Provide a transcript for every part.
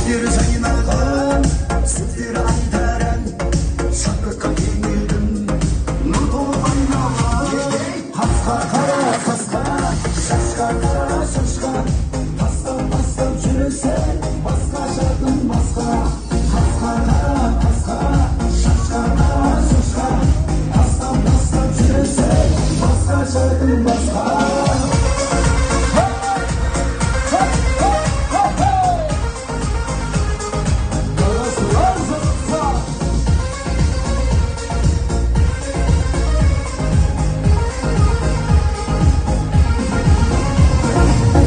көздері жайнаған, сөздері айтаран, шаттыққа кенелдім, нұр толған нала. Қасқа қара қасқа, шашқа қара шашқа, тастап жүрсе басқа жардың басқа. Қасқа қара қасқа, шашқа қара шашқа, тастап жүрсе басқа жардың басқа.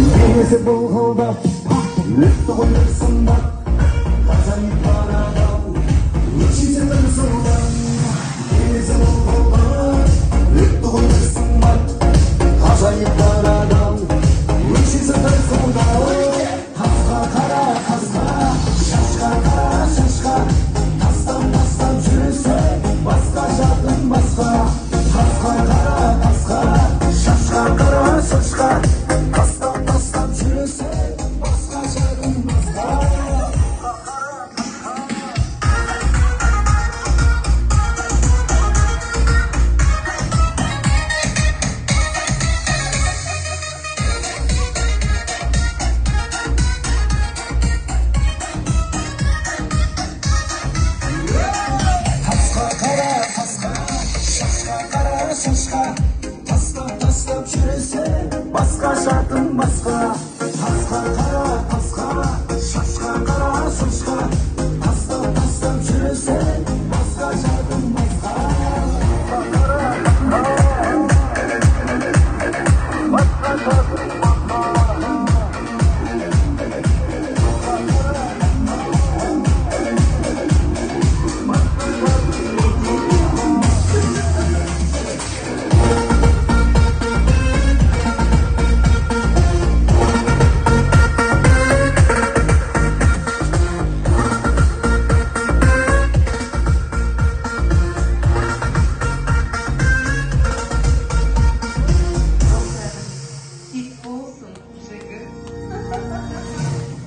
Денесі бұлғылдап, өтті ғой бір сымбат, ғажайып бар адам, өшісе бір сылдан. Денесі бұлғылдап, өтті ғой бір сымбат, ғажайып бар адам, өшісе бір сылдан. Қасқа қара қасқа, шашқа қара шашқа, тастап жүрсе басқа жардың басқа. Қасқа қара қасқа, шашқа қара шашқа, тастап жүрсе басқа жардың басқа. Шашқа, тастап жүрсе басқа жардың басқа.